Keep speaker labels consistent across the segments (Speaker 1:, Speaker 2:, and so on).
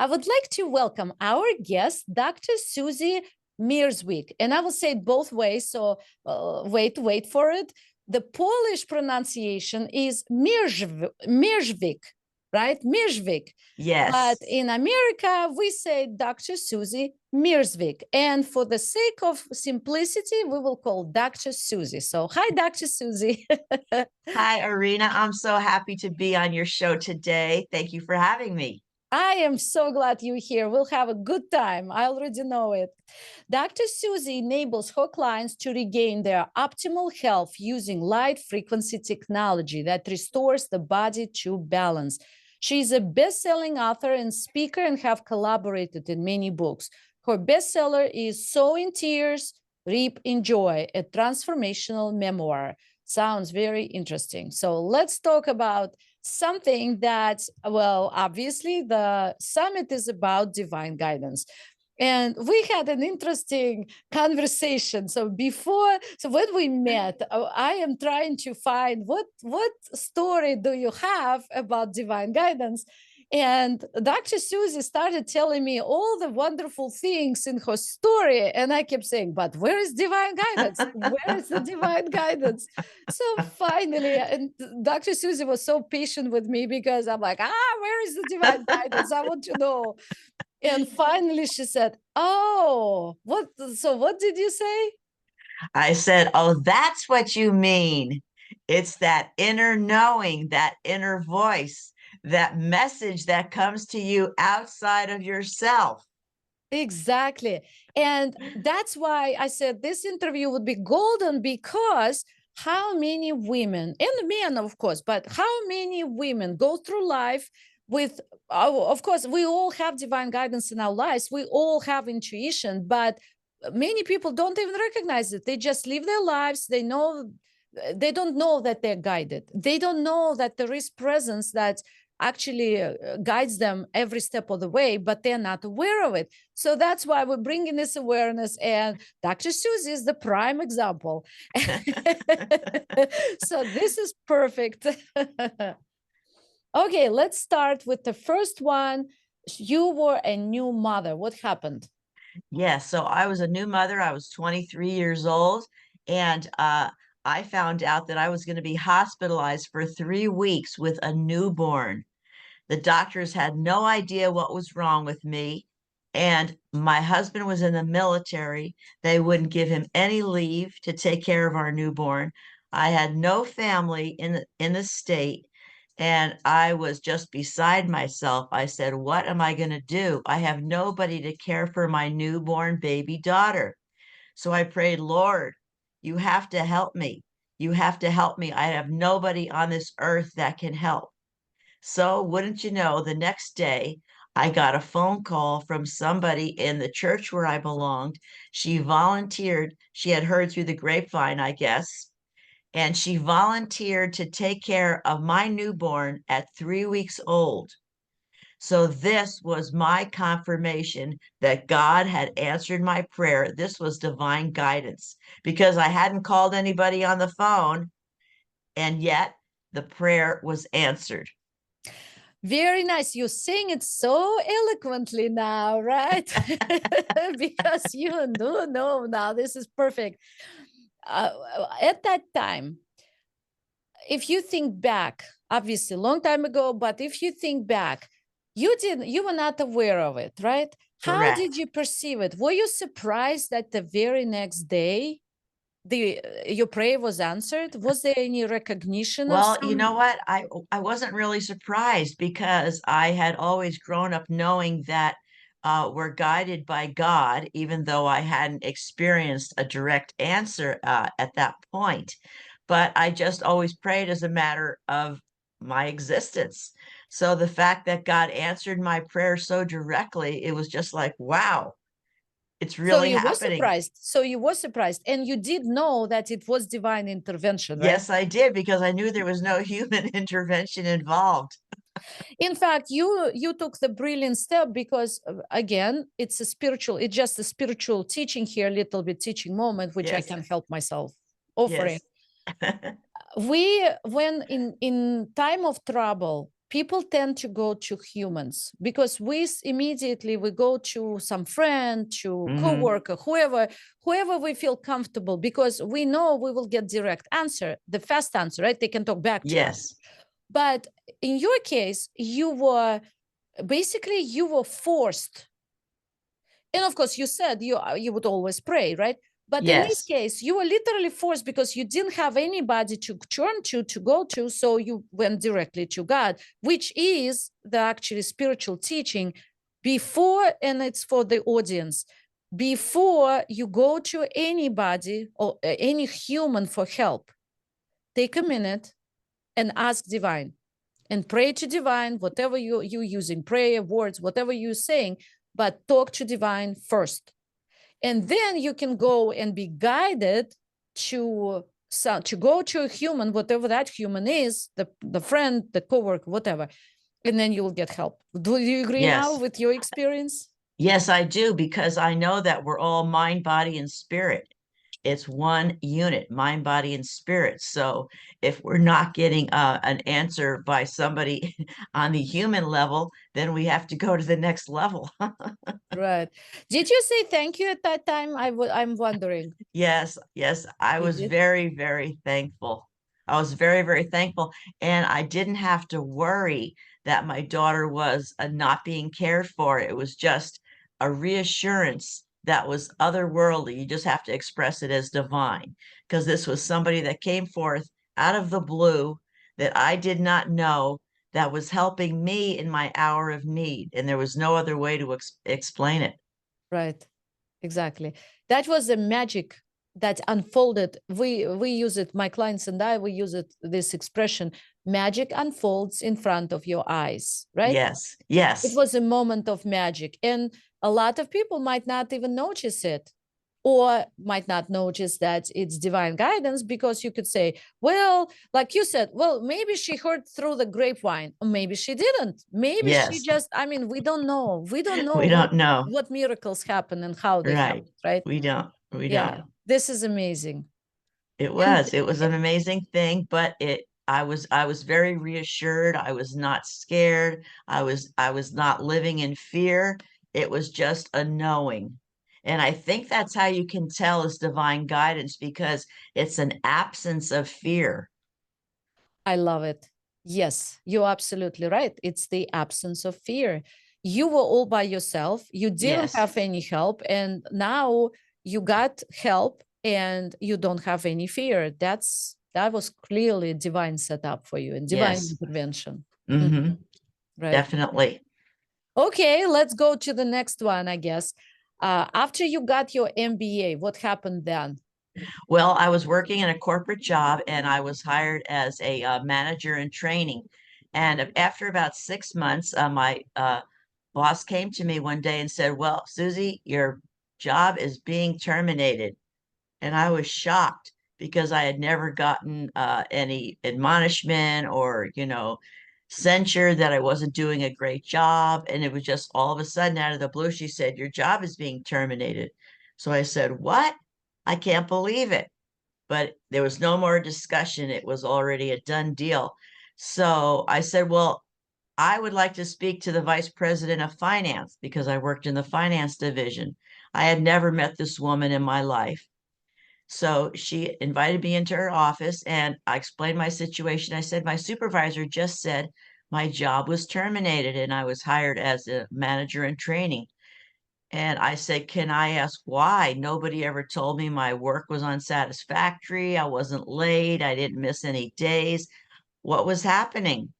Speaker 1: I would like to welcome our guest, Dr. Susie Mierzwik. And I will say it both ways, so wait for it. The Polish pronunciation is Mierzwik, right? Mierzwik.
Speaker 2: Yes.
Speaker 1: But in America, we say Dr. Susie Mierzwik. And for the sake of simplicity, we will call Dr. Susie. So hi, Dr. Susie.
Speaker 2: Hi, Arena. I'm so happy to be on your show today. Thank you for having me.
Speaker 1: I am so glad you're here. We'll have a good time. I already know it. Dr. Susie enables her clients to regain their optimal health using light frequency technology that restores the body to balance. She's a best-selling author and speaker and have collaborated in many books. Her bestseller is Sow in Tears, Reap in Joy, a transformational memoir. Sounds very interesting. So let's talk about something that, well, obviously the summit is about divine guidance. And we had an interesting conversation. So when we met, I am trying to find what story do you have about divine guidance? And Dr. Susie started telling me all the wonderful things in her story. And I kept saying, but where is divine guidance? Where is the divine guidance? So finally, and Dr. Susie was so patient with me because I'm like, where is the divine guidance? I want to know. And finally she said, oh, what? So what did you say?
Speaker 2: I said, oh, that's what you mean. It's that inner knowing, that inner voice, that message that comes to you outside of yourself.
Speaker 1: Exactly. And that's why I said this interview would be golden, because how many women, and men, of course, but how many women go through life with, of course, we all have divine guidance in our lives. We all have intuition, but many people don't even recognize it. They just live their lives. They don't know that they're guided. They don't know that there is presence that actually guides them every step of the way, but they're not aware of it. So that's why we're bringing this awareness, and Dr. Susie is the prime example. So this is perfect. Okay, let's start with the first one. You were a new mother. What happened?
Speaker 2: Yes. So I was a new mother. I was 23 years old, and I found out that I was going to be hospitalized for 3 weeks with a newborn. The doctors had no idea what was wrong with me. And my husband was in the military. They wouldn't give him any leave to take care of our newborn. I had no family in the state, and I was just beside myself. I said, what am I going to do? I have nobody to care for my newborn baby daughter. So I prayed, Lord, you have to help me. You have to help me. I have nobody on this earth that can help. So, wouldn't you know, the next day, I got a phone call from somebody in the church where I belonged. She volunteered. She had heard through the grapevine, I guess, and she volunteered to take care of my newborn at 3 weeks old. So, this was my confirmation that God had answered my prayer. This was divine guidance because I hadn't called anybody on the phone, and yet the prayer was answered.
Speaker 1: Very nice. You sing it so eloquently now, right? Because you do know now. This is perfect. At that time, if you think back, obviously a long time ago, but if you think back, you were not aware of it, right? How did
Speaker 2: Correct.
Speaker 1: you perceive it? Were you surprised that the very next day your prayer was answered? Was there any recognition of
Speaker 2: Well, you know
Speaker 1: some?
Speaker 2: what? I wasn't really surprised because I had always grown up knowing that we're guided by God, even though I hadn't experienced a direct answer at that point. But I just always prayed as a matter of my existence. So the fact that God answered my prayer so directly, it was just like, wow, it's
Speaker 1: So
Speaker 2: really
Speaker 1: you were
Speaker 2: happening.
Speaker 1: surprised. So you were surprised, and you did know that it was divine intervention, right?
Speaker 2: Yes, I did because I knew there was no human intervention involved.
Speaker 1: In fact, you took the brilliant step because again, it's just a spiritual teaching here, a little bit teaching moment, which I
Speaker 2: Yes,
Speaker 1: can help myself offering.
Speaker 2: yes.
Speaker 1: When in time of trouble, people tend to go to humans because immediately we go to some friend, to coworker, whoever we feel comfortable, because we know we will get direct answer, the fast answer, right? They can talk back to us. But in your case, you were forced. And of course, you said you would always pray, right? But in this case, you were literally forced because you didn't have anybody to turn to go to. So you went directly to God, which is the actually spiritual teaching before, and it's for the audience, before you go to anybody or any human for help, take a minute and ask divine and pray to divine, whatever you're using, prayer, words, whatever you're saying, but talk to divine first. And then you can go and be guided to go to a human, whatever that human is, the friend, the coworker, whatever, and then you will get help. Do you agree now with your experience?
Speaker 2: Yes, I do, because I know that we're all mind, body, and spirit. It's one unit, mind, body, and spirit. So if we're not getting an answer by somebody on the human level, then we have to go to the next level.
Speaker 1: Right. Did you say thank you at that time? I'm wondering.
Speaker 2: Yes, I was very, very thankful. I was very, very thankful. And I didn't have to worry that my daughter was not being cared for. It was just a reassurance that was otherworldly. You just have to express it as divine, because this was somebody that came forth out of the blue that I did not know, that was helping me in my hour of need. And there was no other way to explain it.
Speaker 1: Right. Exactly. That was the magic that unfolded. We use it, my clients and I, we use it, this expression, magic unfolds in front of your eyes, right?
Speaker 2: Yes.
Speaker 1: It was a moment of magic. And a lot of people might not even notice it, or might not notice that it's divine guidance, because you could say, well, like you said, well, maybe she heard through the grapevine, or maybe she didn't. Maybe she just, I mean, we don't know. We don't know what miracles happen and how they happen, right?
Speaker 2: We don't.
Speaker 1: This is amazing.
Speaker 2: It was an amazing thing, but I was very reassured. I was not scared. I was not living in fear. It was just a knowing. And I think that's how you can tell it's divine guidance, because it's an absence of fear.
Speaker 1: I love it. Yes, you're absolutely right. It's the absence of fear. You were all by yourself. You didn't have any help. And now you got help and you don't have any fear. That was clearly a divine setup for you and divine intervention.
Speaker 2: Right. Definitely.
Speaker 1: Okay, let's go to the next one, I guess. After you got your MBA, what happened then?
Speaker 2: Well, I was working in a corporate job and I was hired as a manager in training. And after about 6 months, my boss came to me one day and said, well, Susie, your job is being terminated. And I was shocked, because I had never gotten any admonishment or, censure that I wasn't doing a great job. And it was just all of a sudden, out of the blue, she said, your job is being terminated. So I said, what? I can't believe it. But there was no more discussion. It was already a done deal. So I said, well, I would like to speak to the vice president of finance, because I worked in the finance division. I had never met this woman in my life. So she invited me into her office and I explained my situation. I said, my supervisor just said my job was terminated and I was hired as a manager in training. And I said, can I ask why? Nobody ever told me my work was unsatisfactory. I wasn't late. I didn't miss any days. What was happening?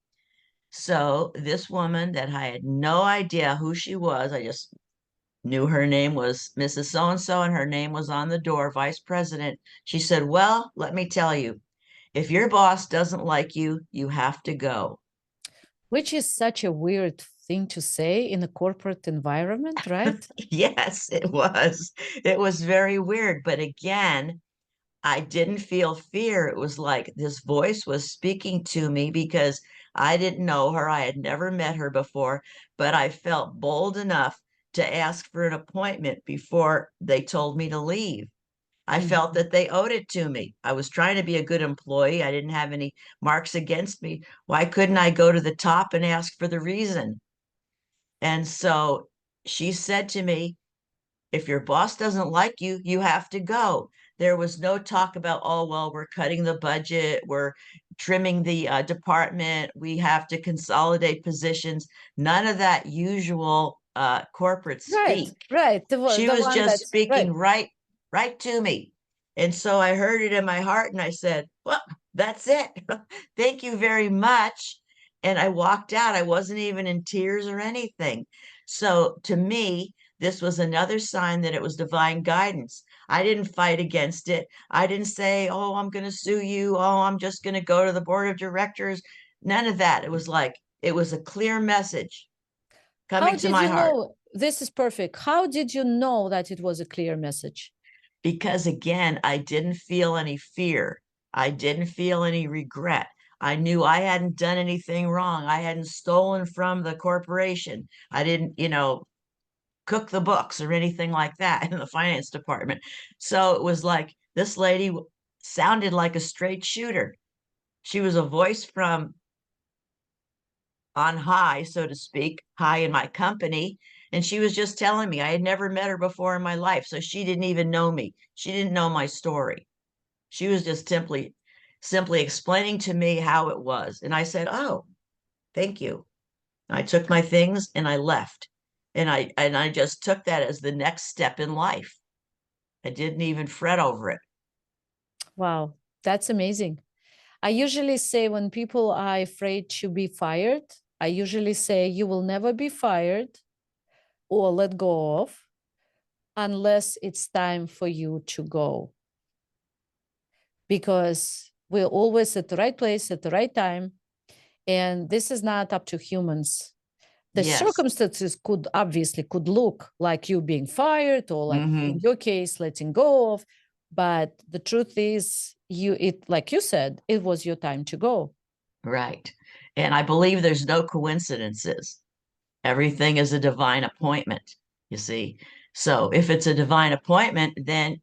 Speaker 2: So this woman that I had no idea who she was, I just knew her name was Mrs. So-and-so and her name was on the door, vice president. She said, well, let me tell you, if your boss doesn't like you, you have to go.
Speaker 1: Which is such a weird thing to say in a corporate environment, right?
Speaker 2: Yes, it was. It was very weird. But again, I didn't feel fear. It was like this voice was speaking to me, because I didn't know her. I had never met her before, but I felt bold enough to ask for an appointment before they told me to leave. I felt
Speaker 1: Mhm.
Speaker 2: that they owed it to me. I was trying to be a good employee. I didn't have any marks against me. Why couldn't I go to the top and ask for the reason? And so she said to me, if your boss doesn't like you, you have to go. There was no talk about, oh, well, we're cutting the budget, we're trimming the department, we have to consolidate positions. None of that usual corporate
Speaker 1: Right,
Speaker 2: speak.
Speaker 1: right.
Speaker 2: She
Speaker 1: The
Speaker 2: was
Speaker 1: one
Speaker 2: just
Speaker 1: that's right.
Speaker 2: speaking right to me. And so I heard it in my heart and I said, well, that's it. Thank you very much. And I walked out. I wasn't even in tears or anything. So to me, this was another sign that it was divine guidance. I didn't fight against it. I didn't say, oh, I'm going to sue you. Oh, I'm just going to go to the board of directors. None of that. It was like, it was a clear message
Speaker 1: How
Speaker 2: coming to
Speaker 1: did
Speaker 2: my
Speaker 1: you
Speaker 2: heart.
Speaker 1: know this is perfect? How did you know that it was a clear message?
Speaker 2: Because again, I didn't feel any fear. I didn't feel any regret. I knew I hadn't done anything wrong. I hadn't stolen from the corporation. I didn't, cook the books or anything like that in the finance department. So it was like this lady sounded like a straight shooter. She was a voice from on high, so to speak, high in my company. And she was just telling me I had never met her before in my life. So she didn't even know me. She didn't know my story. She was just simply explaining to me how it was. And I said, oh, thank you. I took my things and I left. And I just took that as the next step in life. I didn't even fret over it.
Speaker 1: Wow, that's amazing. I usually say when people are afraid to be fired, I usually say you will never be fired or let go of unless it's time for you to go. Because we're always at the right place at the right time. And this is not up to humans. The
Speaker 2: Yes.
Speaker 1: circumstances could look like you being fired or like in
Speaker 2: Hmm.
Speaker 1: your case letting go of, but the truth is it like you said, it was your time to go.
Speaker 2: Right. And I believe there's no coincidences. Everything is a divine appointment, you see. So if it's a divine appointment, then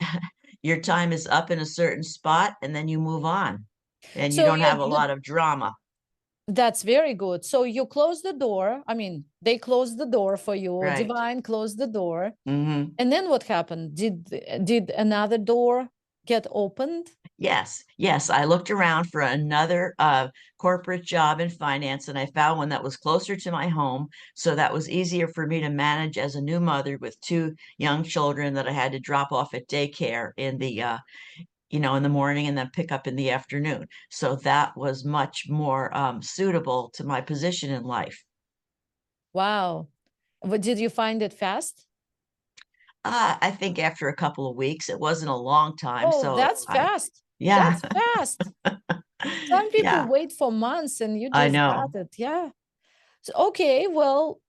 Speaker 2: your time is up in a certain spot and then you move on and you
Speaker 1: So
Speaker 2: don't have a lot of drama.
Speaker 1: that's very good. So you close the door. I mean, they closed the door for you, or
Speaker 2: Right.
Speaker 1: divine closed the door.
Speaker 2: Hmm.
Speaker 1: And then what happened? Did another door get opened?
Speaker 2: Yes, yes. I looked around for another corporate job in finance and I found one that was closer to my home. So that was easier for me to manage as a new mother with two young children that I had to drop off at daycare in the morning and then pick up in the afternoon. So that was much more suitable to my position in life.
Speaker 1: Wow. But did you find it fast?
Speaker 2: I think after a couple of weeks, it wasn't a long time.
Speaker 1: Oh,
Speaker 2: So
Speaker 1: that's fast.
Speaker 2: yeah,
Speaker 1: That's fast. Some people
Speaker 2: yeah,
Speaker 1: wait for months and you
Speaker 2: I
Speaker 1: just got
Speaker 2: know.
Speaker 1: it. Yeah. So, okay, well,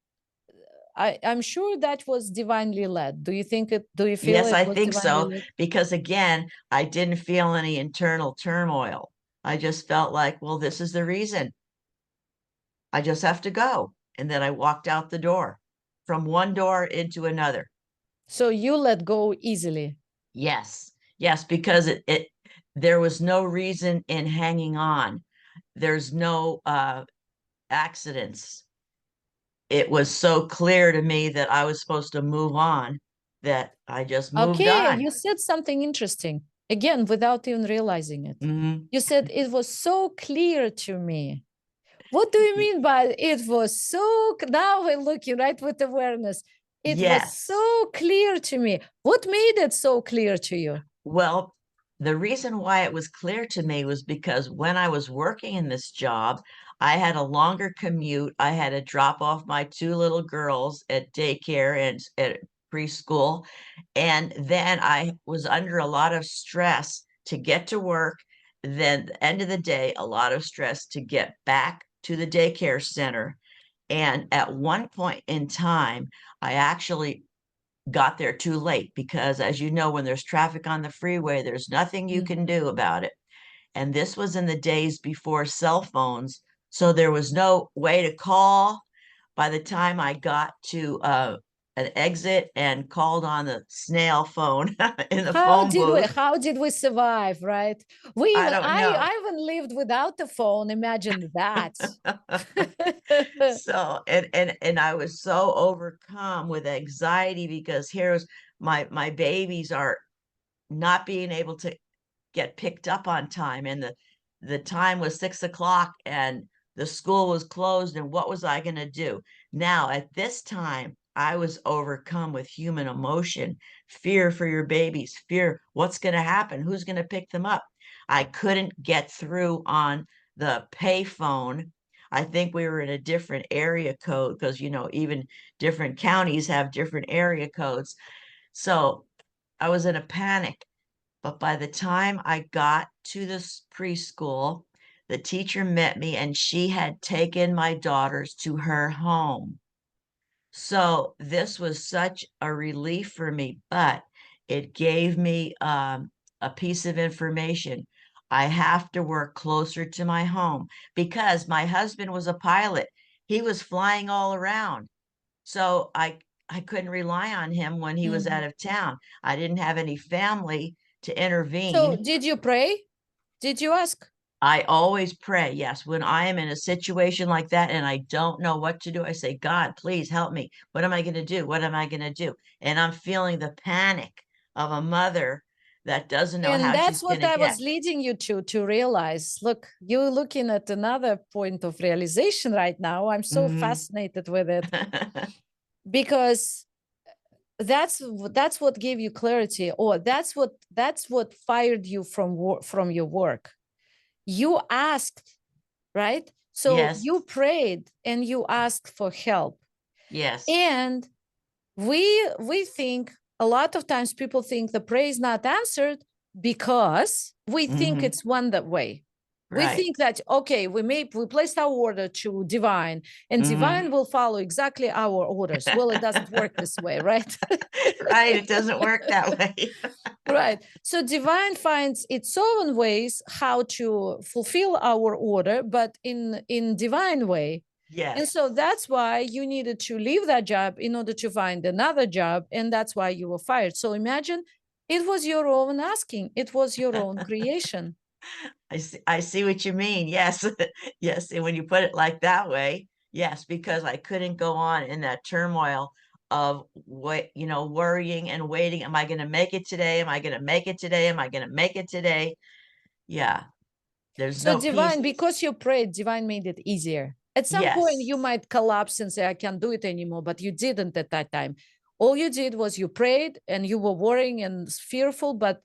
Speaker 1: I'm sure that was divinely led. Do you feel
Speaker 2: Yes,
Speaker 1: it
Speaker 2: I
Speaker 1: was
Speaker 2: think
Speaker 1: divinely
Speaker 2: so.
Speaker 1: led?
Speaker 2: Because again, I didn't feel any internal turmoil. I just felt like, well, this is the reason. I just have to go. And then I walked out the door from one door into another.
Speaker 1: So you let go easily.
Speaker 2: Yes, yes, because there was no reason in hanging on. There's no accidents. It was so clear to me that I was supposed to move on that I just moved
Speaker 1: Okay,
Speaker 2: on.
Speaker 1: you said something interesting again without even realizing it.
Speaker 2: Hmm.
Speaker 1: You said it was so clear to me. What do you mean by it was so? Now we're looking right with awareness. It was
Speaker 2: Yes.
Speaker 1: so clear to me. What made it so clear to you?
Speaker 2: Well, the reason why it was clear to me was because when I was working in this job, I had a longer commute. I had to drop off my two little girls at daycare and at preschool. And then I was under a lot of stress to get to work. Then, the end of the day, a lot of stress to get back to the daycare center. And at one point in time, I actually got there too late because, as you know, when there's traffic on the freeway, there's nothing you can
Speaker 1: Mhm.
Speaker 2: do about it. And this was in the days before cell phones. So there was no way to call. By the time I got to an exit and called on the snail phone in the phone booth.
Speaker 1: How did we survive, right?
Speaker 2: I don't know.
Speaker 1: I even lived without the phone. Imagine that.
Speaker 2: So and I was so overcome with anxiety because here's my babies are not being able to get picked up on time, and the time was 6 o'clock and the school was closed, and what was I going to do now? At this time I was overcome with human emotion, fear for your babies, fear what's going to happen, who's going to pick them up. I couldn't get through on the pay phone. I think we were in a different area code because even different counties have different area codes. So I was in a panic. But by the time I got to this preschool, the teacher met me and she had taken my daughters to her home. So this was such a relief for me, but it gave me a piece of information. I have to work closer to my home because my husband was a pilot. He was flying all around. So I couldn't rely on him when he was out
Speaker 1: Mhm.
Speaker 2: of town. I didn't have any family to
Speaker 1: So
Speaker 2: intervene.
Speaker 1: did you pray? Did you ask?
Speaker 2: I always pray. Yes, when I am in a situation like that and I don't know what to do, I say, God, please help me. What am I going to do? What am I going to do? And I'm feeling the panic of a mother that doesn't know
Speaker 1: And
Speaker 2: how
Speaker 1: that's
Speaker 2: she's going
Speaker 1: what
Speaker 2: to
Speaker 1: I
Speaker 2: get.
Speaker 1: was leading you to realize. Look, you're looking at another point of realization right now. I'm so
Speaker 2: Mhm.
Speaker 1: fascinated with it because that's what gave you clarity, or that's what fired you from your work. You asked, right? So
Speaker 2: Yes,
Speaker 1: you prayed and you asked for help.
Speaker 2: yes.
Speaker 1: And we think a lot of times people think the prayer is not answered because we think
Speaker 2: Hmm.
Speaker 1: it's one that way. We
Speaker 2: Right.
Speaker 1: think that okay, we placed our order to divine, and
Speaker 2: Hmm.
Speaker 1: divine will follow exactly our orders. Well, it doesn't work this way, right?
Speaker 2: Right. It doesn't work that way.
Speaker 1: Right. So divine finds its own ways how to fulfill our order, but in divine way. And
Speaker 2: Yes.
Speaker 1: so that's why you needed to leave that job in order to find another job, and that's why you were fired. So imagine it was your own asking, it was your own creation.
Speaker 2: I see what you mean. Yes. Yes. And when you put it like that way, yes, because I couldn't go on in that turmoil of worrying and waiting. Am I going to make it today? Am I going to make it today? Am I going to make it today? Yeah. There's
Speaker 1: So
Speaker 2: no peace.
Speaker 1: divine, because you prayed, divine made it easier. At some point,
Speaker 2: Yes.
Speaker 1: you might collapse and say, I can't do it anymore, but you didn't at that time. All you did was you prayed and you were worrying and fearful, but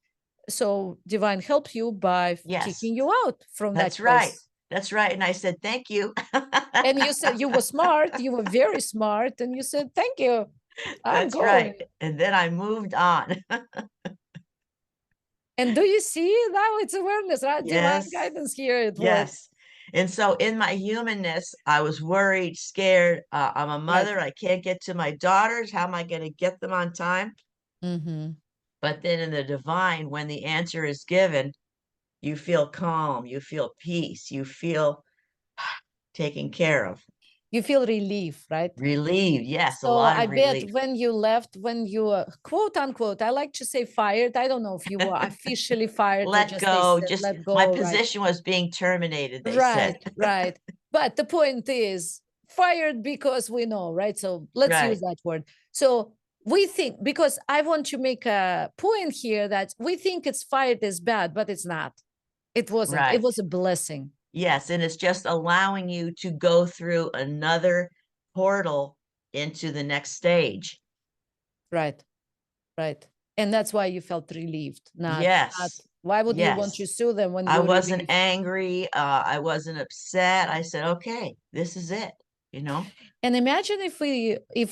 Speaker 1: so divine helped you by
Speaker 2: Yes.
Speaker 1: kicking you out from that
Speaker 2: That's right.
Speaker 1: place.
Speaker 2: That's right. And I said, thank you.
Speaker 1: And you said you were smart, you were very smart, and you said, thank you, I'm
Speaker 2: That's right.
Speaker 1: going.
Speaker 2: And then I moved on.
Speaker 1: And do you see now it's awareness, right? Divine
Speaker 2: Yes.
Speaker 1: guidance here at work.
Speaker 2: Yes. And so in my humanness, I was worried, scared. I'm a
Speaker 1: Right.
Speaker 2: mother. I can't get to my daughters. How am I going to get them on time?
Speaker 1: Mm-hmm.
Speaker 2: But then in the divine, when the answer is given, you feel calm, you feel peace, you feel taken care of,
Speaker 1: You feel relief, right?
Speaker 2: relieved. Yes, a
Speaker 1: So
Speaker 2: lot
Speaker 1: I
Speaker 2: of
Speaker 1: bet
Speaker 2: relief.
Speaker 1: when you left, when you quote unquote, I like to say fired. I don't know if you were officially fired or
Speaker 2: Let
Speaker 1: just they
Speaker 2: go.
Speaker 1: said
Speaker 2: Just
Speaker 1: let
Speaker 2: my
Speaker 1: go, right?
Speaker 2: position was being terminated, they said.
Speaker 1: Right, right. But the point is fired because we know, right? So let's use
Speaker 2: Right,
Speaker 1: that word. So we think, because I want to make a point here that we think it's fired is bad, but it's not. It wasn't. It
Speaker 2: right.
Speaker 1: was a blessing.
Speaker 2: Yes, and it's just allowing you to go through another portal into the next stage.
Speaker 1: Right, right. And that's why you felt relieved. Not
Speaker 2: Yes,
Speaker 1: why would you want to
Speaker 2: yes.
Speaker 1: sue them when
Speaker 2: I
Speaker 1: you're
Speaker 2: wasn't
Speaker 1: relieved?
Speaker 2: angry. I wasn't upset. I said, okay, this is it, you know?
Speaker 1: And imagine if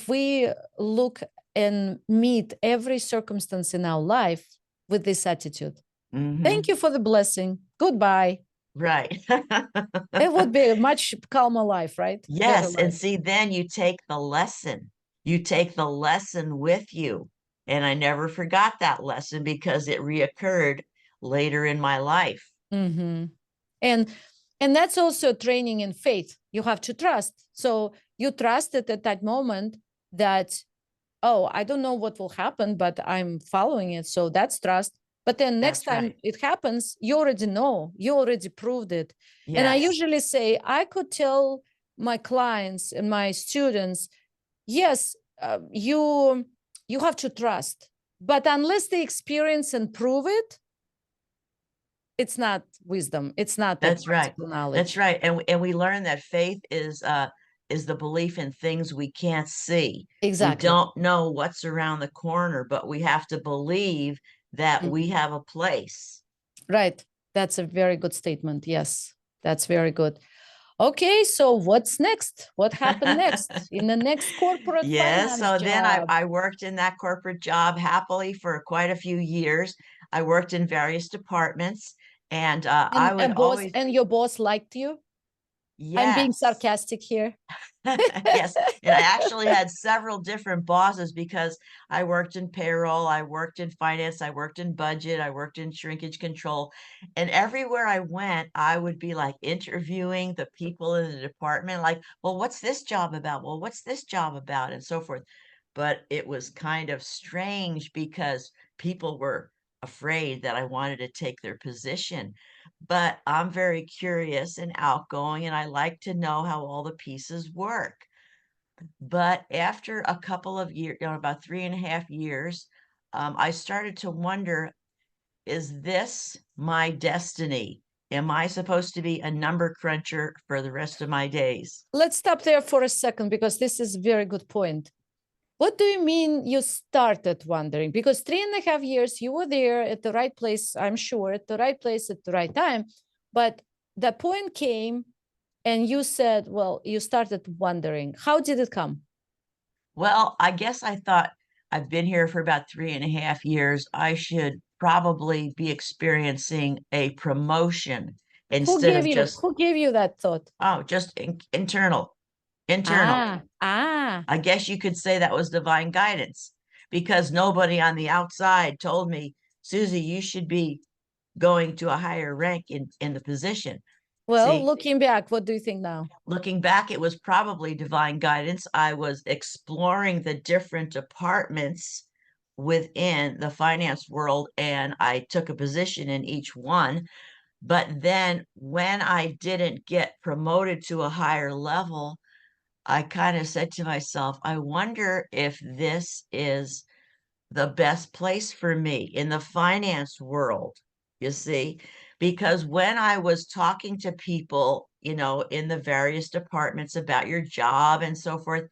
Speaker 1: we look and meet every circumstance in our life with this attitude. Thank
Speaker 2: Hmm.
Speaker 1: you for the blessing. Goodbye.
Speaker 2: Right.
Speaker 1: It would be a much calmer life, right? Better
Speaker 2: Yes. And
Speaker 1: life.
Speaker 2: see, then you take the lesson. You take the lesson with you. And I never forgot that lesson because it reoccurred later in my life.
Speaker 1: Mm-hmm. And and that's also training in faith. You have to trust. So you trusted at that moment that oh, I don't know what will happen, but I'm following it. So that's trust. But then next
Speaker 2: That's
Speaker 1: time
Speaker 2: right.
Speaker 1: it happens, you already know, you already proved it. And I
Speaker 2: Yes,
Speaker 1: usually say, I could tell my clients and my students, yes, you have to trust, but unless they experience and prove it, it's not wisdom. It's not that
Speaker 2: that's right.
Speaker 1: practical
Speaker 2: That's
Speaker 1: knowledge.
Speaker 2: right. And we learn that faith is the belief in things we can't see. We
Speaker 1: Exactly.
Speaker 2: don't know what's around the corner, but we have to believe that we
Speaker 1: Mhm.
Speaker 2: have a place.
Speaker 1: Right. That's a very good statement. Yes, that's very good. Okay, so what's next? What happened next in the next corporate
Speaker 2: Yes.
Speaker 1: finance
Speaker 2: So then
Speaker 1: job?
Speaker 2: I worked in that corporate job happily for quite a few years. I worked in various departments and I would
Speaker 1: Boss
Speaker 2: always,
Speaker 1: and your boss liked you? I'm being
Speaker 2: yes.
Speaker 1: sarcastic here.
Speaker 2: Yes, and I actually had several different bosses because I worked in payroll, I worked in finance, I worked in budget, I worked in shrinkage control. And everywhere I went, I would be like interviewing the people in the department, like, well, what's this job about? Well, what's this job about? And so forth. But it was kind of strange because people were afraid that I wanted to take their position. But I'm very curious and outgoing, and I like to know how all the pieces work. But after a couple of years, about 3.5 years, I started to wonder, is this my destiny? Am I supposed to be a number cruncher for the rest of my days?
Speaker 1: Let's stop there for a second because this is a very good point. What do you mean you started wondering? Because 3.5 years you were there at the right place, I'm sure, at the right place at the right time. But the point came and you said, well, you started wondering. How did it come?
Speaker 2: Well, I guess I thought I've been here for about 3.5 years. I should probably be experiencing a promotion instead of just,
Speaker 1: Who gave you that thought?
Speaker 2: oh, just internal, internal.
Speaker 1: Ah.
Speaker 2: I guess you could say that was divine guidance because nobody on the outside told me, Susie, you should be going to a higher rank in the position.
Speaker 1: Well,
Speaker 2: See,
Speaker 1: looking back, what do you think now?
Speaker 2: looking back, it was probably divine guidance. I was exploring the different departments within the finance world and I took a position in each one. But then when I didn't get promoted to a higher level, I kind of said to myself, I wonder if this is the best place for me in the finance world, you see, because when I was talking to people, in the various departments about your job and so forth,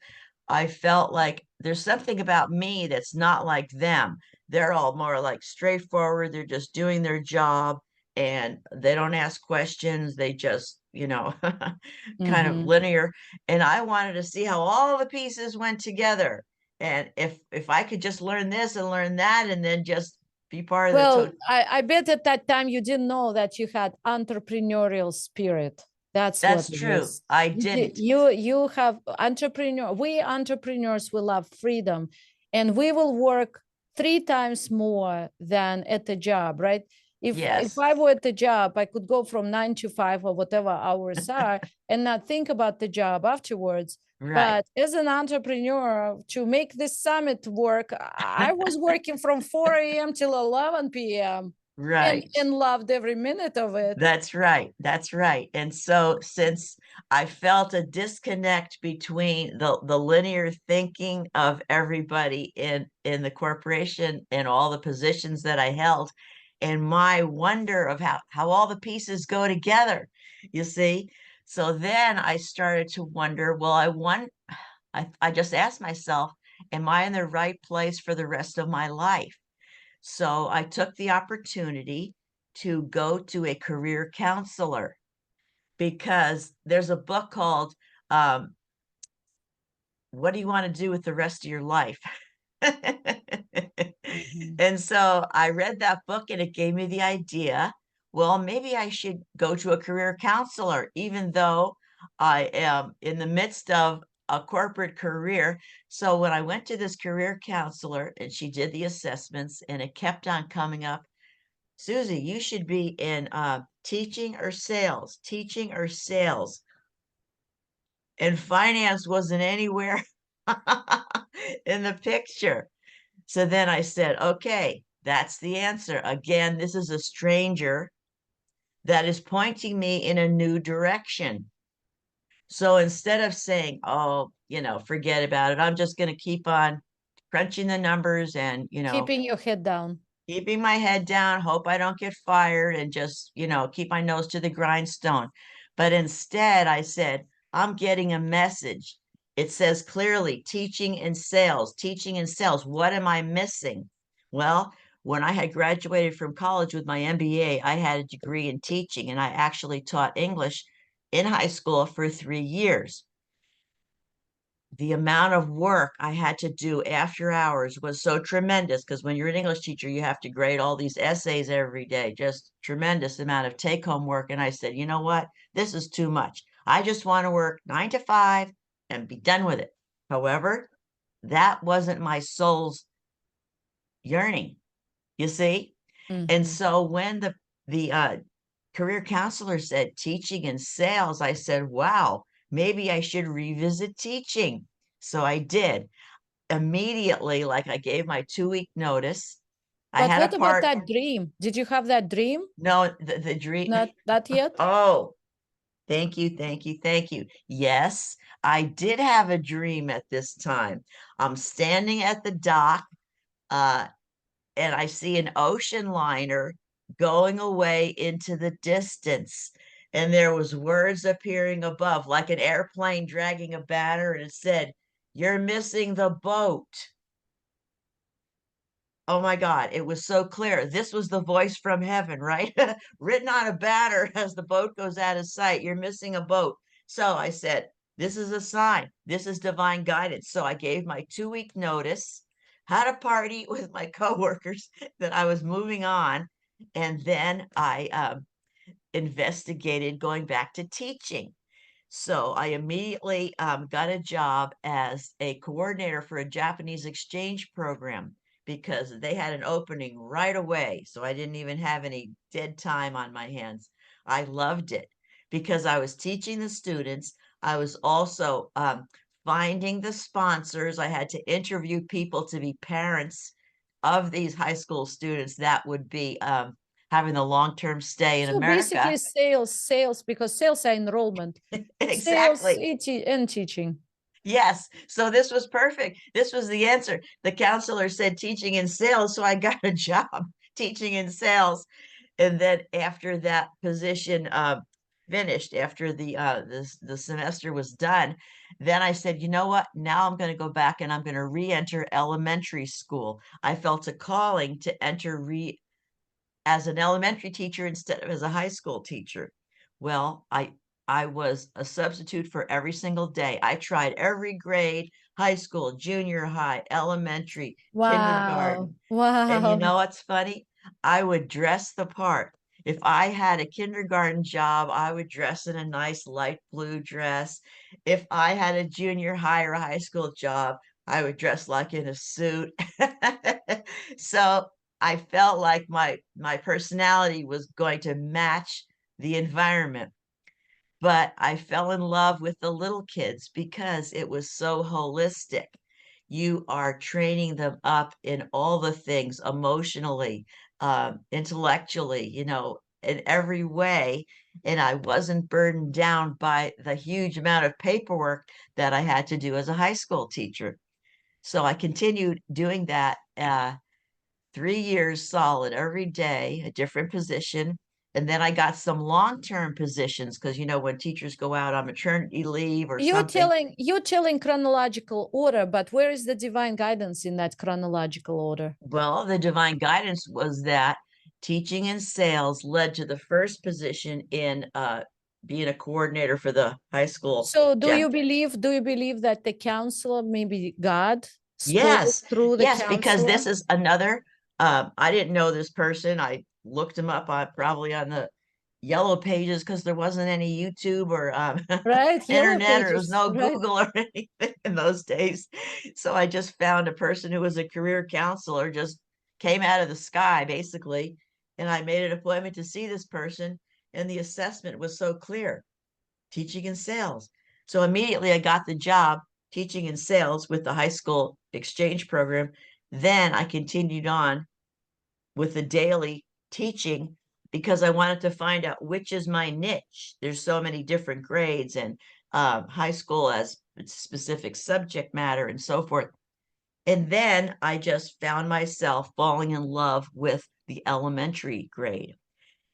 Speaker 2: I felt like there's something about me that's not like them. They're all more like straightforward, they're just doing their job and they don't ask questions. They just, kind of
Speaker 1: Mm-hmm.
Speaker 2: linear. And I wanted to see how all the pieces went together and if I could just learn this and learn that and then just be part of the
Speaker 1: Well,
Speaker 2: total.
Speaker 1: I bet at that time you didn't know that you had entrepreneurial spirit. That's what
Speaker 2: That's
Speaker 1: it
Speaker 2: true.
Speaker 1: is.
Speaker 2: I
Speaker 1: You
Speaker 2: didn't.
Speaker 1: you have entrepreneur. We entrepreneurs will love freedom, and we will work 3 times more than at the job, right? If
Speaker 2: Yes.
Speaker 1: I were at the job, I could go from 9 to 5 or whatever hours are, and not think about the job afterwards.
Speaker 2: Right.
Speaker 1: But as an entrepreneur, to make this summit work, I was working from 4 a.m. till 11 p.m.
Speaker 2: Right.
Speaker 1: and loved every minute of it.
Speaker 2: That's right. That's right. And so since I felt a disconnect between the linear thinking of everybody in the corporation and all the positions that I held and my wonder of how all the pieces go together, you see. So then I started to wonder, well, I just asked myself, am I in the right place for the rest of my life? So I took the opportunity to go to a career counselor because there's a book called What Do You Want to Do with the Rest of Your Life?
Speaker 1: Mhm.
Speaker 2: And so I read that book and it gave me the idea, well, maybe I should go to a career counselor, even though I am in the midst of a corporate career. So when I went to this career counselor and she did the assessments and it kept on coming up, Susie, you should be in teaching or sales, teaching or sales. And finance wasn't anywhere. in the picture. So then I said, okay, that's the answer. Again, this is a stranger that is pointing me in a new direction. So instead of saying, oh, forget about it, I'm just going to keep on crunching the numbers and,
Speaker 1: Keeping your head down.
Speaker 2: keeping my head down, hope I don't get fired, and just, keep my nose to the grindstone. But instead, I said, I'm getting a message. It says clearly teaching and sales, teaching and sales. What am I missing? Well, when I had graduated from college with my MBA, I had a degree in teaching, and I actually taught English in high school for 3 years. The amount of work I had to do after hours was so tremendous because when you're an English teacher, you have to grade all these essays every day, just tremendous amount of take home work. And I said, you know what? This is too much. I just want to work 9 to 5 and be done with it. However, that wasn't my soul's yearning, you see? And
Speaker 1: Mhm.
Speaker 2: so when the career counselor said teaching and sales, I said, wow, maybe I should revisit teaching. So I did immediately, like I gave my 2 week notice. I
Speaker 1: But
Speaker 2: had a
Speaker 1: what about
Speaker 2: part,
Speaker 1: that dream? Did you have that dream?
Speaker 2: no, the dream.
Speaker 1: Not yet?
Speaker 2: Oh, thank you, thank you, thank you. Yes, I did have a dream at this time. I'm standing at the dock, uh, and I see an ocean liner going away into the distance. And there was words appearing above, like an airplane dragging a banner, and it said, "You're missing the boat." Oh my God, it was so clear. This was the voice from heaven, right? Written on a banner as the boat goes out of sight. You're missing a boat. So I said, this is a sign. This is divine guidance. So I gave my 2 week notice, had a party with my coworkers that I was moving on. And then I investigated going back to teaching. So I immediately got a job as a coordinator for a Japanese exchange program because they had an opening right away. So I didn't even have any dead time on my hands. I loved it because I was teaching the students. I was also finding the sponsors. I had to interview people to be parents of these high school students that would be having a long-term stay in
Speaker 1: So
Speaker 2: America.
Speaker 1: basically sales, because sales are enrollment. Sales
Speaker 2: Exactly.
Speaker 1: and teaching.
Speaker 2: Yes. So this was perfect. This was the answer. The counselor said teaching in sales. So I got a job teaching in sales. And then after that position finished, after the semester was done, then I said, you know what? Now I'm going to go back and I'm going to re-enter elementary school. I felt a calling to enter as an elementary teacher instead of as a high school teacher. Well, I was a substitute for every single day. I tried every grade, high school, junior high, elementary,
Speaker 1: Wow.
Speaker 2: kindergarten. And you
Speaker 1: Wow.
Speaker 2: know what's funny? I would dress the part. If I had a kindergarten job, I would dress in a nice light blue dress. If I had a junior high or high school job, I would dress like in a suit. So I felt like my personality was going to match the environment. But I fell in love with the little kids because it was so holistic. You are training them up in all the things emotionally, intellectually, in every way. And I wasn't burdened down by the huge amount of paperwork that I had to do as a high school teacher. So I continued doing that 3 years solid every day, a different position. And then I got some long-term positions because when teachers go out on maternity leave or something.
Speaker 1: You're telling chronological order, but where is the divine guidance in that chronological order?
Speaker 2: Well, the divine guidance was that teaching and sales led to the first position in being a coordinator for the high school.
Speaker 1: So do you believe that the counselor, maybe God, spoke
Speaker 2: Yes,
Speaker 1: through the
Speaker 2: yes, because
Speaker 1: counselor?
Speaker 2: this is another. I didn't know this person. I looked him up on probably on the yellow pages because there wasn't any YouTube or
Speaker 1: Right? Yellow
Speaker 2: internet, or there was
Speaker 1: pages,
Speaker 2: no
Speaker 1: right?
Speaker 2: Google or anything in those days. So I just found a person who was a career counselor, just came out of the sky basically, and I made an appointment to see this person, and the assessment was so clear, teaching and sales. So immediately I got the job teaching in sales with the high school exchange program. Then I continued on with the daily teaching because I wanted to find out which is my niche. There's so many different grades, and high school as specific subject matter and so forth. And then I just found myself falling in love with the elementary grade.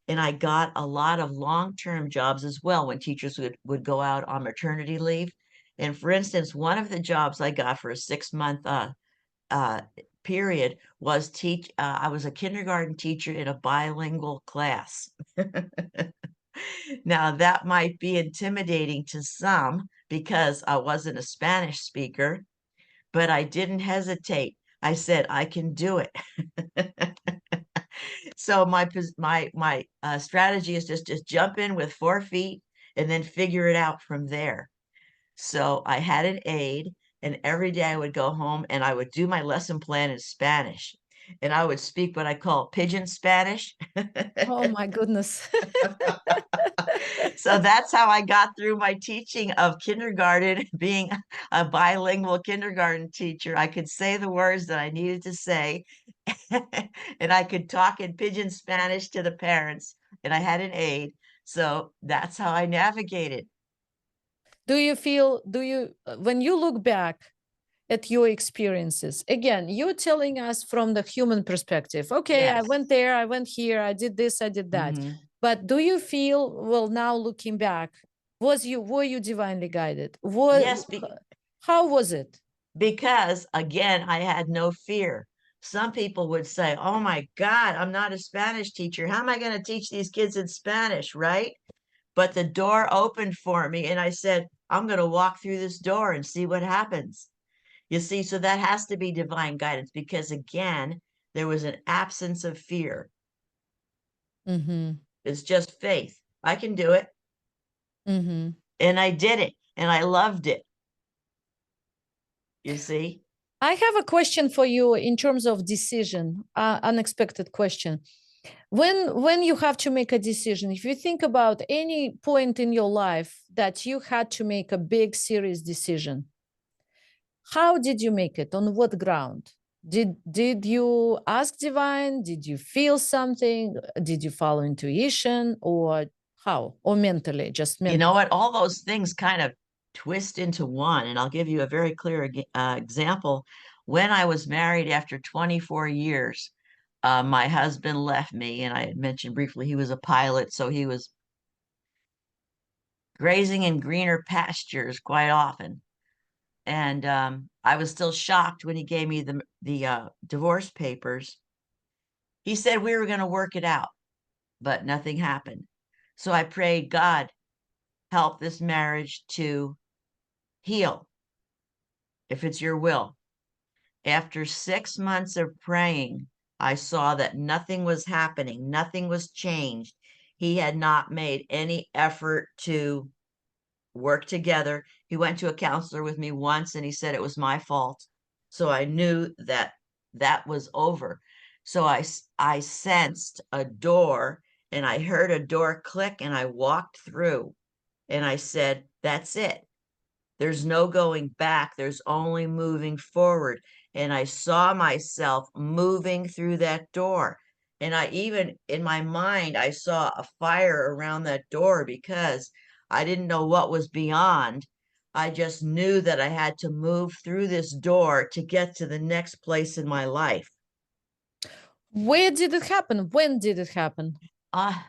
Speaker 2: And I got a lot of long-term jobs as well when teachers would go out on maternity leave. And for instance, one of the jobs I got for a 6-month uh, period was I was a kindergarten teacher in a bilingual class. Now, that might be intimidating to some because I wasn't a Spanish speaker, but I didn't hesitate. I said, I can do it. So my strategy is just jump in with 4 feet and then figure it out from there. So I had an aide, and every day I would go home and I would do my lesson plan in Spanish. And I would speak what I call pigeon Spanish.
Speaker 1: Oh my goodness.
Speaker 2: So that's how I got through my teaching of kindergarten, being a bilingual kindergarten teacher. I could say the words that I needed to say, and I could talk in pigeon Spanish to the parents, and I had an aide. So that's how I navigated.
Speaker 1: When you look back at your experiences, again, you're telling us from the human perspective, okay, I
Speaker 2: Yes.
Speaker 1: went there, I went here, I did this, I did that.
Speaker 2: Mhm.
Speaker 1: But do you feel, well, now looking back, were you divinely guided?
Speaker 2: Yes,
Speaker 1: How was it?
Speaker 2: because again, I had no fear. Some people would say, "Oh my God, I'm not a Spanish teacher. How am I going to teach these kids in Spanish?" Right? But the door opened for me, and I said, "I'm going to walk through this door and see what happens." You see, so that has to be divine guidance because again, there was an absence of fear.
Speaker 1: Mm-hmm.
Speaker 2: It's just faith. I can do it.
Speaker 1: Mm-hmm.
Speaker 2: And I did it, and I loved it. You see?
Speaker 1: I have a question for you in terms of decision, unexpected question. When you have to make a decision, if you think about any point in your life that you had to make a big serious decision, how did you make it? On what ground? Did you ask divine? Did you feel something? Did you follow intuition, or how? Or mentally, just
Speaker 2: You know
Speaker 1: mentally?
Speaker 2: what? All those things kind of twist into one. And I'll give you a very clear example. When I was married after 24 years, my husband left me, and I had mentioned briefly he was a pilot, so he was grazing in greener pastures quite often. And I was still shocked when he gave me the divorce papers. He said we were going to work it out, but nothing happened. So I prayed, God, help this marriage to heal if it's your will. After 6 months of praying, I saw that nothing was happening, nothing was changed. He had not made any effort to work together. He went to a counselor with me once and he said it was my fault. So I knew that that was over. So I sensed a door and I heard a door click and I walked through and I said, that's it. There's no going back. There's only moving forward. And I saw myself moving through that door. And I even in my mind, I saw a fire around that door because I didn't know what was beyond. I just knew that I had to move through this door to get to the next place in my life.
Speaker 1: Where did it happen? When did it happen?
Speaker 2: Ah,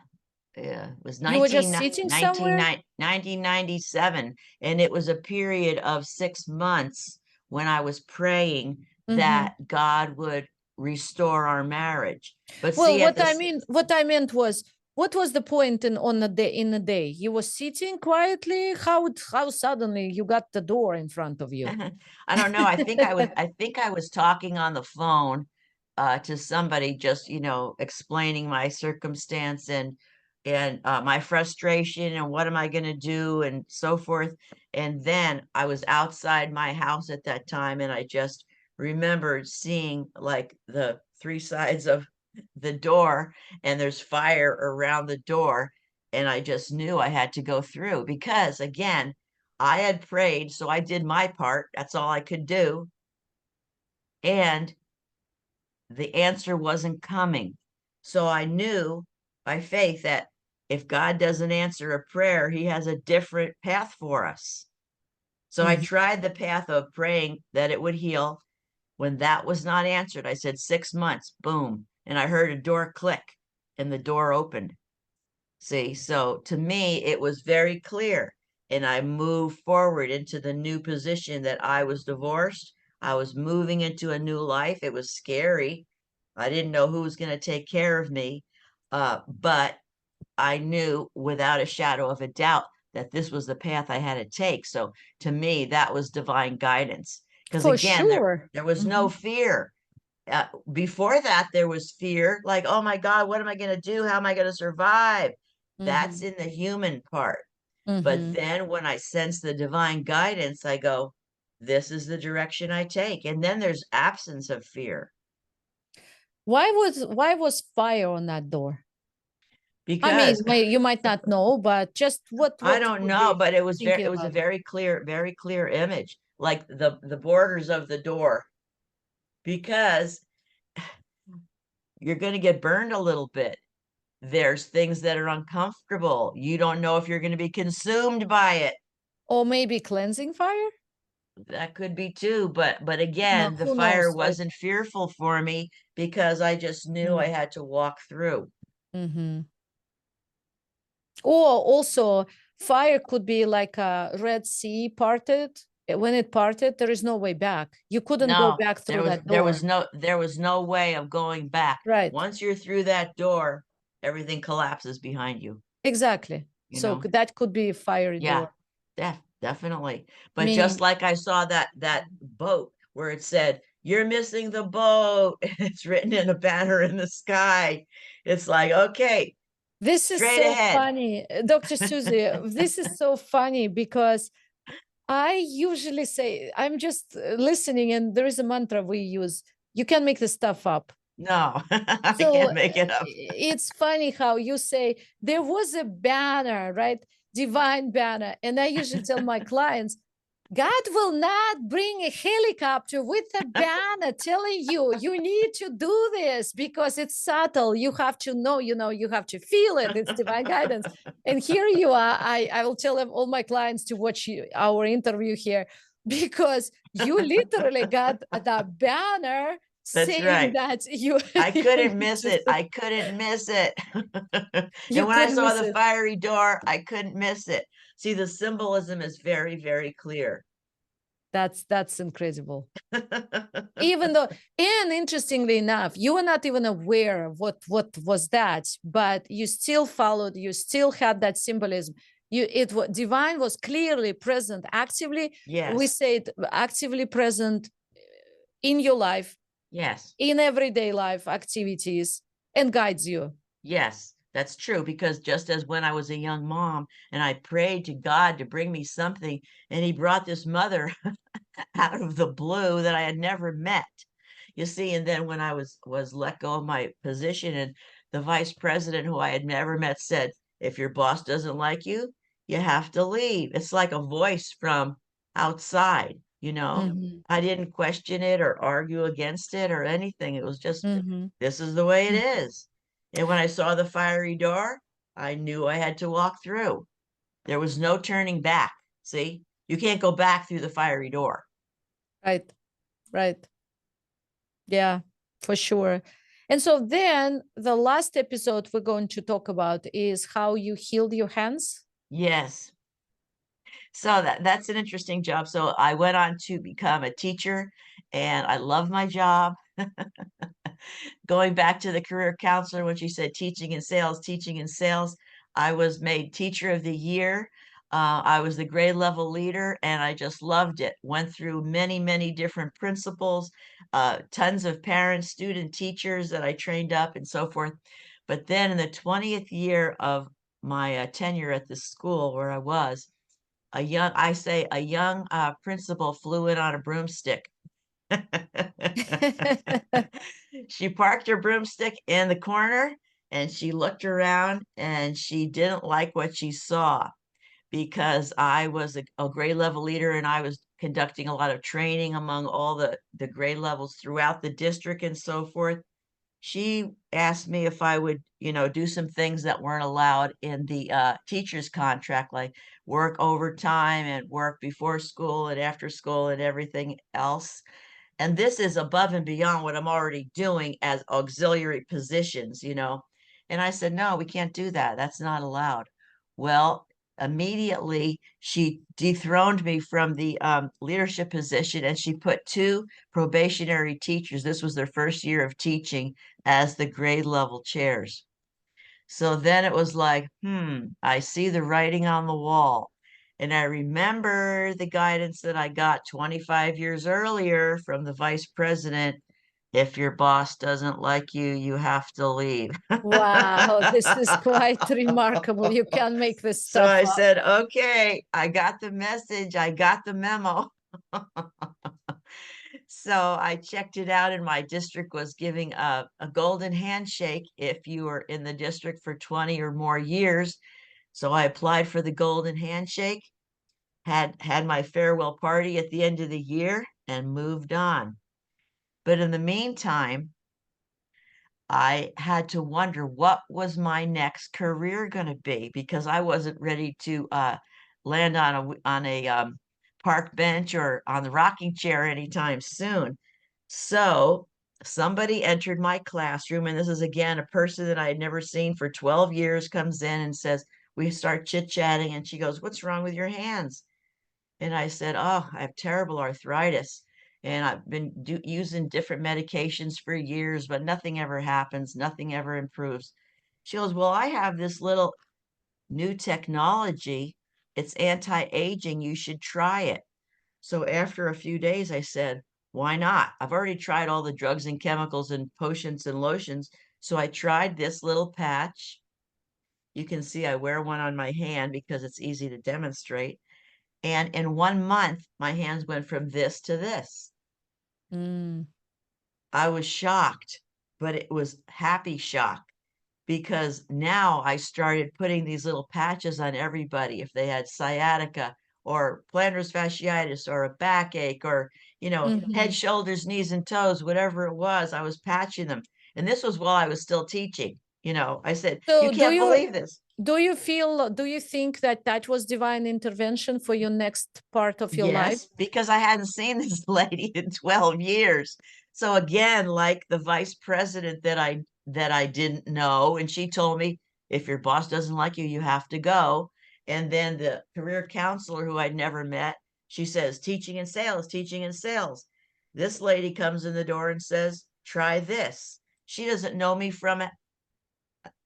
Speaker 2: yeah, it was
Speaker 1: You were just sitting somewhere?
Speaker 2: 1997. And it was a period of 6 months when I was praying
Speaker 1: Mm-hmm.
Speaker 2: that God would restore our marriage. But
Speaker 1: Well,
Speaker 2: see, at this,
Speaker 1: what I meant was, what was the point on the day in the day? You were sitting quietly. How suddenly you got the door in front of you?
Speaker 2: I don't know. I think I was talking on the phone to somebody, just, explaining my circumstance and my frustration and what am I going to do and so forth. And then I was outside my house at that time, and I just remembered seeing like the three sides of the door, and there's fire around the door, and I just knew I had to go through because again, I had prayed, so I did my part. That's all I could do. And the answer wasn't coming. So I knew by faith that if God doesn't answer a prayer, he has a different path for us. So I
Speaker 1: Mhm.
Speaker 2: tried the path of praying that it would heal. When that was not answered, I said 6 months, boom. And I heard a door click and the door opened. See, so to me, it was very clear. And I moved forward into the new position that I was divorced. I was moving into a new life. It was scary. I didn't know who was going to take care of me. But I knew without a shadow of a doubt that this was the path I had to take. So to me, that was divine guidance. Because
Speaker 1: For
Speaker 2: again,
Speaker 1: sure.
Speaker 2: there was no
Speaker 1: Mhm.
Speaker 2: fear. Before that, there was fear, like, oh my God, what am I going to do? How am I going to survive? That's
Speaker 1: Mhm.
Speaker 2: in the human part. But
Speaker 1: Mhm.
Speaker 2: then when I sense the divine guidance, I go, this is the direction I take. And then there's absence of fear
Speaker 1: Why was fire on that door? I mean,
Speaker 2: because
Speaker 1: you might not know, but just
Speaker 2: I
Speaker 1: what
Speaker 2: don't
Speaker 1: would
Speaker 2: know,
Speaker 1: be
Speaker 2: but it was
Speaker 1: thinking
Speaker 2: it was a
Speaker 1: about it?
Speaker 2: very clear image, like the borders of the door, because you're going to get burned a little bit. There's things that are uncomfortable. You don't know if you're going to be consumed by it.
Speaker 1: Or maybe cleansing fire?
Speaker 2: That could be too, but
Speaker 1: No,
Speaker 2: again, the
Speaker 1: who
Speaker 2: fire
Speaker 1: knows, right?
Speaker 2: wasn't fearful for me because I just knew I had to walk through.
Speaker 1: Mm-hmm. Or also, fire could be like a Red Sea parted. When it parted, there is no way back. You couldn't go
Speaker 2: No,
Speaker 1: back
Speaker 2: there
Speaker 1: through
Speaker 2: was
Speaker 1: that
Speaker 2: there was
Speaker 1: door.
Speaker 2: no there was no way of going back.
Speaker 1: Right.
Speaker 2: Once you're through that door, everything collapses behind you,
Speaker 1: Exactly.
Speaker 2: you
Speaker 1: So
Speaker 2: know?
Speaker 1: that could be a fiery
Speaker 2: Yeah,
Speaker 1: door.
Speaker 2: definitely. But just
Speaker 1: Meaning,
Speaker 2: like I saw that boat where it said, "You're missing the boat," it's written in a banner in the sky. It's like, okay,
Speaker 1: this is
Speaker 2: straight
Speaker 1: so
Speaker 2: ahead.
Speaker 1: funny, Dr. Susie. This is so funny because I usually say, I'm just listening, and there is a mantra we use. You can make this stuff up.
Speaker 2: No, I
Speaker 1: So
Speaker 2: can't make it up.
Speaker 1: it's funny how you say there was a banner, right? Divine banner. And I usually tell my clients, God will not bring a helicopter with a banner telling you you need to do this because it's subtle. You have to know, you have to feel it. It's divine guidance. And here you are. I will tell them all my clients to watch our interview here because you literally got the banner
Speaker 2: That's
Speaker 1: saying
Speaker 2: right.
Speaker 1: that you,
Speaker 2: I
Speaker 1: you
Speaker 2: couldn't
Speaker 1: need
Speaker 2: miss
Speaker 1: to
Speaker 2: it. I couldn't miss it.
Speaker 1: you
Speaker 2: And when I
Speaker 1: couldn't
Speaker 2: saw
Speaker 1: miss
Speaker 2: the
Speaker 1: it.
Speaker 2: fiery door, I couldn't miss it. See, the symbolism is very, very clear.
Speaker 1: That's incredible. Even though, and interestingly enough, you were not even aware of what was that, but you still followed, you still had that symbolism. Divine was clearly present, actively, we
Speaker 2: Yes,
Speaker 1: say it, actively present in your life,
Speaker 2: yes.
Speaker 1: in everyday life activities, and guides you.
Speaker 2: Yes, that's true. Because just as when I was a young mom and I prayed to God to bring me something, and He brought this mother out of the blue that I had never met. You see, and then when I was let go of my position, and the vice president who I had never met said, "If your boss doesn't like you, you have to leave." It's like a voice from outside, you know.
Speaker 1: Mhm.
Speaker 2: I didn't question it or argue against it or anything. It was just,
Speaker 1: Mhm.
Speaker 2: this is the way it
Speaker 1: Mhm.
Speaker 2: is. And when I saw the fiery door, I knew I had to walk through. There was no turning back. See, you can't go back through the fiery door.
Speaker 1: Right, right. Yeah, for sure. And so then the last episode we're going to talk about is how you healed your hands.
Speaker 2: Yes. So that's an interesting job. So I went on to become a teacher and I love my job. Going back to the career counselor when she said teaching and sales, I was made teacher of the year. I was the grade level leader and I just loved it. Went through many different principals, tons of parents, student teachers that I trained up and so forth. But then in the 20th year of my tenure at the school where I was, a young principal flew in on a broomstick. She parked her broomstick in the corner and she looked around and she didn't like what she saw. because I was a grade level leader and I was conducting a lot of training among all the grade levels throughout the district and so forth. She asked me if I would, do some things that weren't allowed in the teacher's contract, like work overtime and work before school and after school and everything else. And this is above and beyond what I'm already doing as auxiliary positions. And I said, no, we can't do that. That's not allowed. Well, immediately she dethroned me from the leadership position and she put two probationary teachers. This was their first year of teaching as the grade level chairs. So then it was like, I see the writing on the wall. And I remember the guidance that I got 25 years earlier from the vice president. If your boss doesn't like you, you have to leave.
Speaker 1: Wow, this is quite remarkable. You can't make this
Speaker 2: So
Speaker 1: stuff
Speaker 2: I
Speaker 1: up.
Speaker 2: said, okay, I got the message. I got the memo. So I checked it out, and my district was giving a golden handshake if you were in the district for 20 or more years. So I applied for the golden handshake, had my farewell party at the end of the year, and moved on. But in the meantime, I had to wonder what was my next career going to be because I wasn't ready to land on a park bench or on the rocking chair anytime soon. So somebody entered my classroom, and this is again a person that I had never seen for 12 years comes in and says, we start chit-chatting, and she goes, "What's wrong with your hands?" And I said, "Oh, I have terrible arthritis. And I've been using different medications for years, but nothing ever happens. Nothing ever improves." She goes, "Well, I have this little new technology. It's anti-aging. You should try it." So after a few days, I said, "Why not? I've already tried all the drugs and chemicals and potions and lotions." So I tried this little patch. You can see I wear one on my hand because it's easy to demonstrate. And in 1 month, my hands went from this to this.
Speaker 1: Mm.
Speaker 2: I was shocked, but it was happy shock because now I started putting these little patches on everybody if they had sciatica or plantar fasciitis or a backache or, head,
Speaker 1: Mhm.
Speaker 2: shoulders, knees, and toes, whatever it was, I was patching them. And this was while I was still teaching. I said, "You
Speaker 1: So
Speaker 2: can't believe this."
Speaker 1: do you think that that was divine intervention for your next part of your life?
Speaker 2: Yes, because I hadn't seen this lady in 12 years. So again, like the vice president that I didn't know, and she told me, if your boss doesn't like you, you have to go. And then the career counselor who I'd never met, she says, teaching and sales, teaching and sales. This lady comes in the door and says, try this. She doesn't know me from a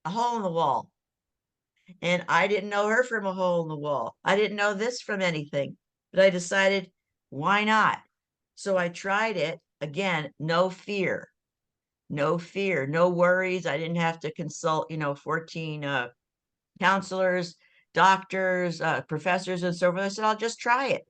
Speaker 2: hole in the wall. And I didn't know her from a hole in the wall. I didn't know this from anything, but I decided, why not? So I tried it again, no fear, no fear, no worries. I didn't have to consult, 14 counselors, doctors, professors, and so forth. I said, I'll just try it.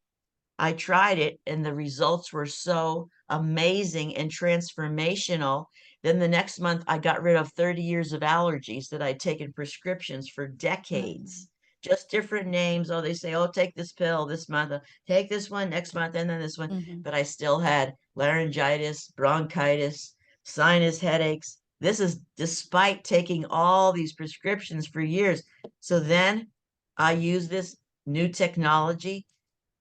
Speaker 2: I tried it, and the results were so amazing and transformational. Then the next month, I got rid of 30 years of allergies that I'd taken prescriptions for
Speaker 1: Mhm.
Speaker 2: decades, just different names. Oh, they say, oh, take this pill this month, take this one next month, and then this one.
Speaker 1: Mhm.
Speaker 2: But I still had laryngitis, bronchitis, sinus headaches. This is despite taking all these prescriptions for years. So then I use this new technology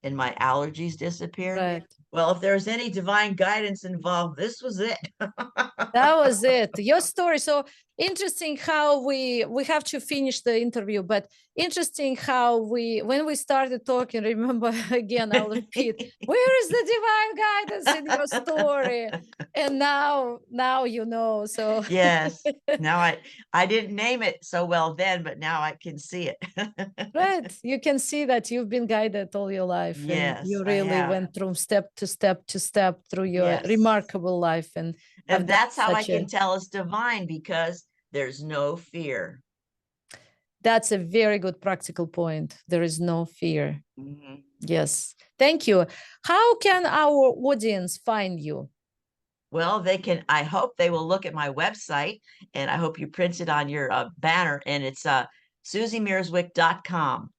Speaker 2: and my allergies disappeared.
Speaker 1: Right.
Speaker 2: Well, if there was any divine guidance involved, this was it.
Speaker 1: That was it. Your story. So interesting how we have to finish the interview, but interesting how when we started talking, remember again, I'll repeat, where is the divine guidance in your story? And now you know. So
Speaker 2: Yes. Now I didn't name it so well then, but now I can see it.
Speaker 1: right, you can see that you've been guided all your life, and
Speaker 2: Yes,
Speaker 1: you
Speaker 2: I
Speaker 1: really
Speaker 2: have.
Speaker 1: went from step to step to step through your
Speaker 2: Yes.
Speaker 1: remarkable life, and have
Speaker 2: And
Speaker 1: done
Speaker 2: that's how I
Speaker 1: such
Speaker 2: can
Speaker 1: a
Speaker 2: tell it's divine because there's no fear.
Speaker 1: that's a very good practical point. There is no fear.
Speaker 2: Mhm.
Speaker 1: Yes. Thank you. How can our audience find you?
Speaker 2: Well, I hope they will look at my website and I hope you print it on your banner and it's susiemierzwik.com.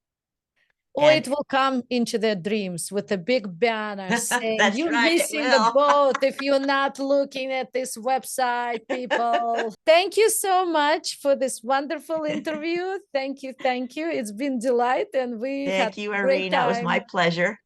Speaker 1: Or
Speaker 2: And
Speaker 1: it will come into their dreams with a big banner saying,
Speaker 2: that's
Speaker 1: "You're
Speaker 2: right, it
Speaker 1: missing the
Speaker 2: will.
Speaker 1: boat if you're not looking at this website, people." Thank you so much for this wonderful interview. Thank you. Thank you. It's been delight, and we had
Speaker 2: Thank you,
Speaker 1: great
Speaker 2: Irene. It was my
Speaker 1: time.
Speaker 2: pleasure.